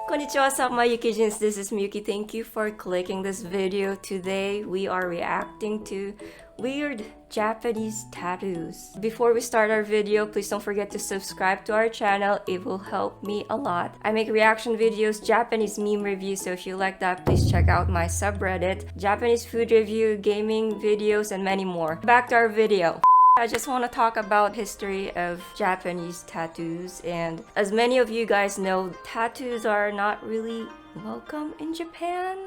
Konnichiwa, subreddit. This is Miyuki. Thank you for clicking this video. Today we are reacting to weird Japanese tattoos. Before we start our video, please don't forget to subscribe to our channel. It will help me a lot. I make reaction videos, Japanese meme reviews, so if you like that, please check out my subreddit, Japanese food review, gaming videos, and many more. Back to our video. I just want to talk about history of Japanese tattoos, and as many of you guys know, tattoos are not really welcome in Japan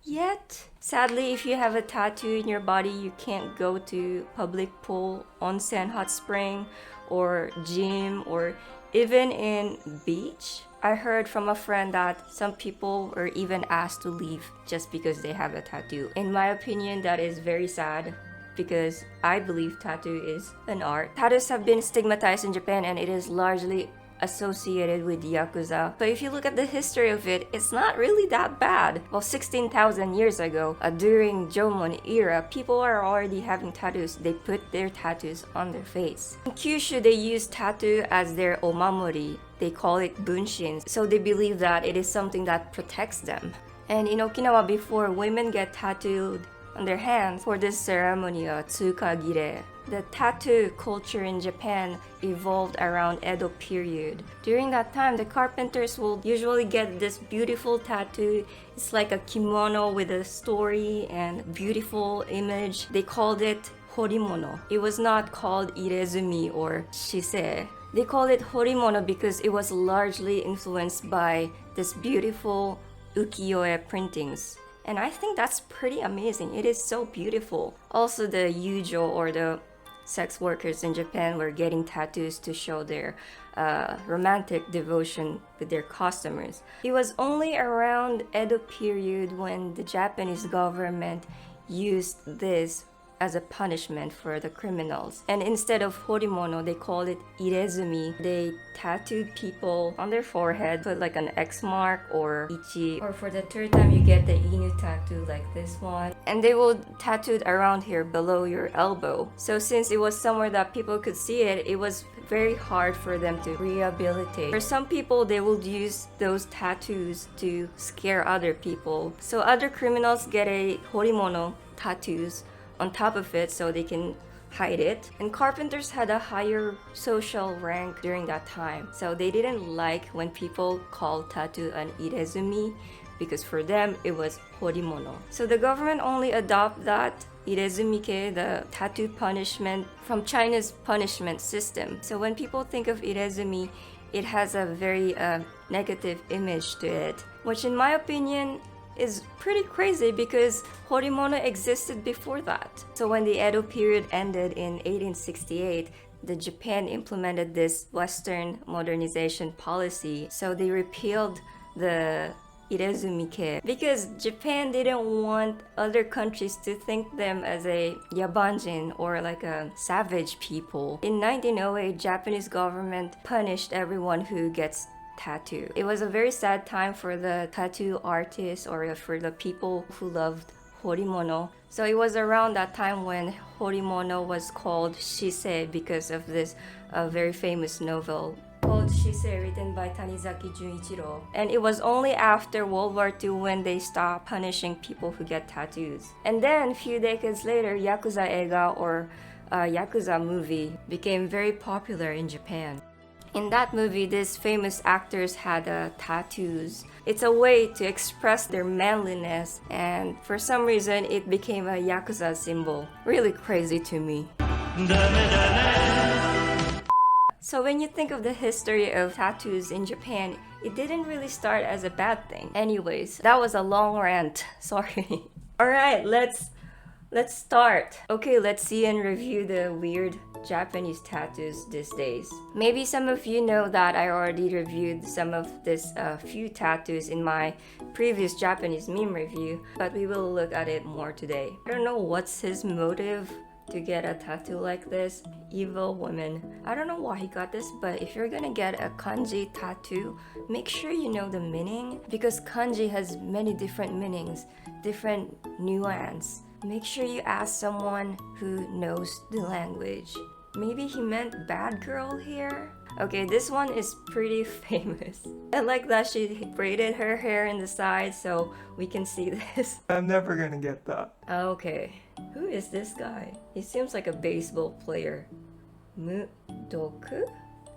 yet. Sadly, if you have a tattoo in your body, you can't go to public pool, onsen hot spring, or gym, or even in beach. I heard from a friend that some people were even asked to leave just because they have a tattoo. In my opinion, that is very sad, because I believe tattoo is an art. Tattoos have been stigmatized in Japan, and it is largely associated with Yakuza. But if you look at the history of it, it's not really that bad. Well, 16,000 years ago, during Jomon era, people are already having tattoos. They put their tattoos on their face. In Kyushu, they use tattoo as their omamori. They call it bunshin. So they believe that it is something that protects them. And in Okinawa, before, women get tattooed on their hands for this ceremony, tsukagire. The tattoo culture in Japan evolved around Edo period. During that time, the carpenters will usually get this beautiful tattoo. It's like a kimono with a story and beautiful image. They called it horimono. It was not called irezumi or shise. They called it horimono because it was largely influenced by this beautiful ukiyo-e printings. And I think that's pretty amazing. It is so beautiful. Also, the yujo, or the sex workers in Japan, were getting tattoos to show their romantic devotion with their customers. It was only around Edo period when the Japanese government used this as a punishment for the criminals. And instead of horimono, they called it irezumi. They tattooed people on their forehead, put like an X mark or ichi. Or for the third time, you get the inu tattoo like this one. And they will tattoo it around here below your elbow. So since it was somewhere that people could see it, it was very hard for them to rehabilitate. For some people, they will use those tattoos to scare other people. So other criminals get a horimono tattoos on top of it so they can hide it. And carpenters had a higher social rank during that time, so they didn't like when people called tattoo an irezumi, because for them it was horimono. So the government only adopted that Irezumike, the tattoo punishment, from China's punishment system. So when people think of irezumi, it has a very negative image to it, which in my opinion is pretty crazy because horimono existed before that. So when the Edo period ended in 1868, the Japan implemented this Western modernization policy. So they repealed the Irezumike because Japan didn't want other countries to think them as a yabanjin or like a savage people. In 1908, Japanese government punished everyone who gets tattoo. It was a very sad time for the tattoo artists or for the people who loved horimono. So it was around that time when horimono was called shise because of this very famous novel called Shise, written by Tanizaki Junichiro. And it was only after World War II when they stopped punishing people who get tattoos. And then a few decades later, Yakuza eiga or Yakuza movie became very popular in Japan. In that movie, these famous actors had tattoos. It's a way to express their manliness, and for some reason, it became a Yakuza symbol. Really crazy to me. So when you think of the history of tattoos in Japan, it didn't really start as a bad thing. Anyways, that was a long rant. Sorry. Alright, let's start. Okay, let's see and review the weird Japanese tattoos these days. Maybe some of you know that I already reviewed some of this few tattoos in my previous Japanese meme review, but we will look at it more today. I don't know what's his motive to get a tattoo like this. Evil woman. I don't know why he got this, but if you're gonna get a kanji tattoo, make sure you know the meaning, because kanji has many different meanings, different nuance. Make sure you ask someone who knows the language. Maybe he meant bad girl here? Okay, this one is pretty famous. I like that she braided her hair in the side so we can see this. I'm never gonna get that. Okay, who is this guy? He seems like a baseball player. Mudoku?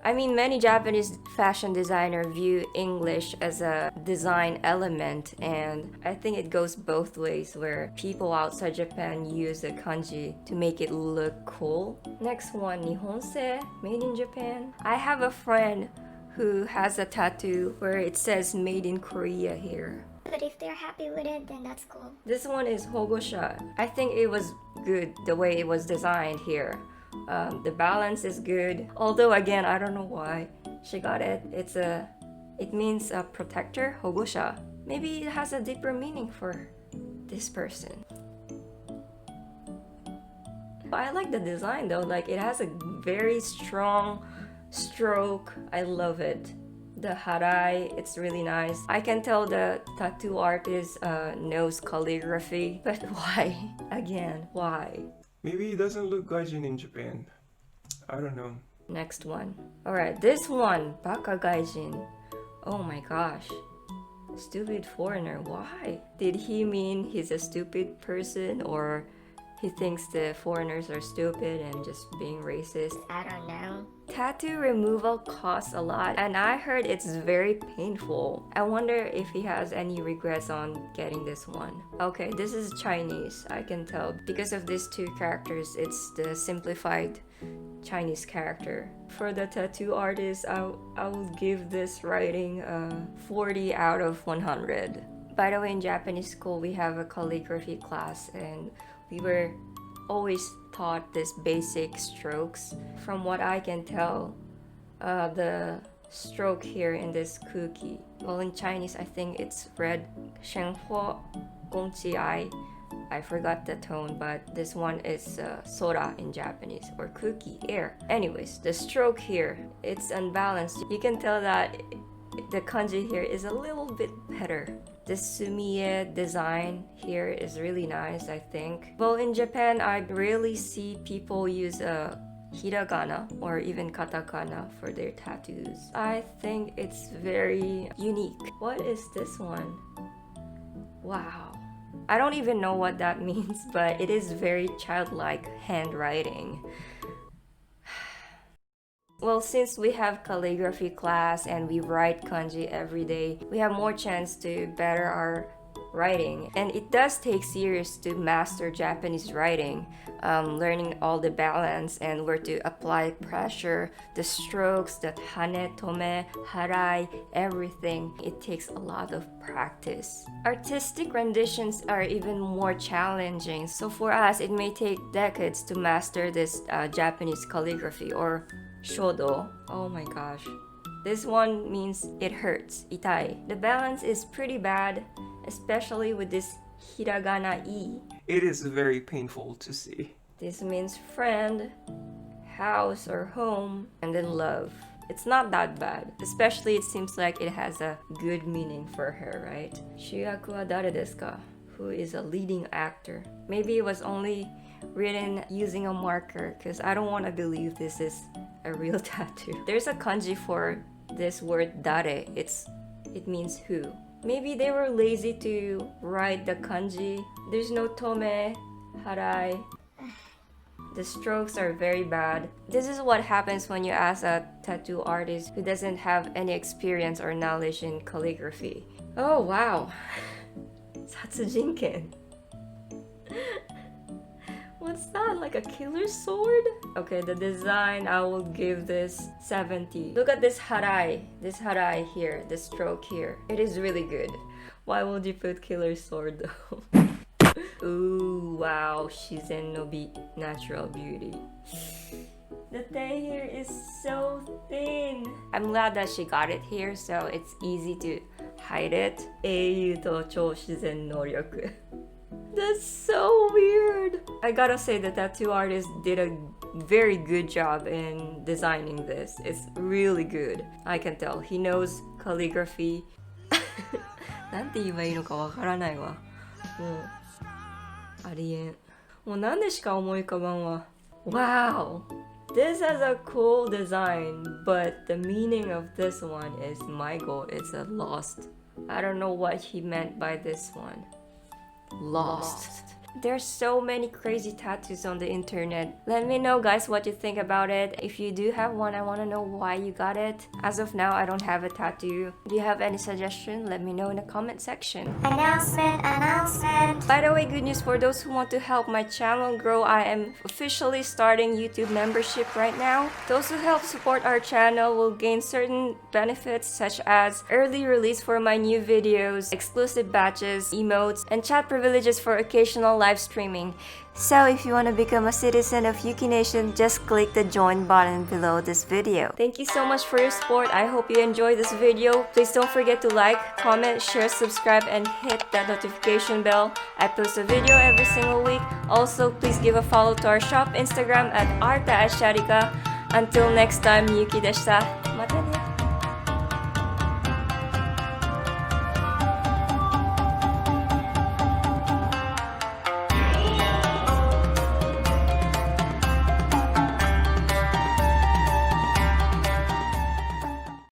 I mean, many Japanese fashion designers view English as a design element, and I think it goes both ways, where people outside Japan use the kanji to make it look cool. Next one, Nihonsei, made in Japan. I have a friend who has a tattoo where it says made in Korea here. But if they're happy with it, then that's cool. This one is Hogosha. I think it was good the way it was designed here. The balance is good. Although again, I don't know why she got it. It means a protector, Hogosha. Maybe it has a deeper meaning for this person. I like the design though. Like it has a very strong stroke. I love it. The harai, it's really nice. I can tell the tattoo artist knows calligraphy, but why? Again, why? Maybe he doesn't look gaijin in Japan. I don't know. Next one. Alright, this one, Baka Gaijin. Oh my gosh. Stupid foreigner, why? Did he mean he's a stupid person, or he thinks the foreigners are stupid and just being racist? I don't know. Tattoo removal costs a lot, and I heard it's very painful. I wonder if he has any regrets on getting this one. Okay, this is Chinese, I can tell. Because of these two characters, it's the simplified Chinese character. For the tattoo artist, I will give this writing 40 out of 100. By the way, in Japanese school, we have a calligraphy class, and we were always taught this basic strokes. From what I can tell, the stroke here in this cookie, well, in Chinese I think it's read Shenhuo Gongqi Ai. I forgot the tone, but this one is soda in Japanese, or cookie, air. Anyways, the stroke here, it's unbalanced. You can tell that the kanji here is a little bit better. The sumie design here is really nice, I think. Well, in Japan, I rarely see people use hiragana or even katakana for their tattoos. I think it's very unique. What is this one? Wow. I don't even know what that means, but it is very childlike handwriting. Well, since we have calligraphy class and we write kanji every day, we have more chance to better our writing. And it does take years to master Japanese writing, learning all the balance and where to apply pressure, the strokes, the hane, tome, harai, everything. It takes a lot of practice. Artistic renditions are even more challenging. So for us, it may take decades to master this Japanese calligraphy or shodo. Oh my gosh. This one means it hurts, itai. The balance is pretty bad, especially with this hiragana I. It is very painful to see. This means friend, house or home, and then love. It's not that bad. Especially it seems like it has a good meaning for her, right? Shuyaku wa dare desu ka? Who is a leading actor. Maybe it was only written using a marker, because I don't want to believe this is a real tattoo. There's a kanji for this word dare. It means who. Maybe they were lazy to write the kanji. There's no tome, harai. The strokes are very bad. This is what happens when you ask a tattoo artist who doesn't have any experience or knowledge in calligraphy. Oh wow. Satsujinken. What's that? Like a killer sword? Okay, the design, I will give this 70. Look at this harai. This harai here, the stroke here. It is really good. Why would you put killer sword though? Ooh, wow. Shizen no natural beauty. The thing here is so thin. I'm glad that she got it here, so it's easy to hide it. 英雄と超自然能力. That's so weird. I gotta say the tattoo artist did a very good job in designing this. It's really good. I can tell. He knows calligraphy. なんて言えばいいのかわからないわ。もうありえん。もうなんでしか思い浮かばんわ。Wow! This has a cool design, but the meaning of this one is my goal is a lost. I don't know what he meant by this one. Lost. There's so many crazy tattoos on the internet. Let me know guys what you think about it. If you do have one, I want to know why you got it. As of now, I don't have a tattoo. Do you have any suggestion? Let me know in the comment section. Announcement. By the way, good news for those who want to help my channel grow. I am officially starting YouTube membership right now. Those who help support our channel will gain certain benefits such as early release for my new videos, exclusive badges, emotes, and chat privileges for occasional live streaming. So if you want to become a citizen of Yuki Nation, just click the join button below this video. Thank you so much for your support. I hope you enjoyed this video. Please don't forget to like, comment, share, subscribe, and hit that notification bell. I post a video every single week. Also, please give a follow to our shop Instagram at arta@sharika. Until next time, Yuki deshita. Mata ne!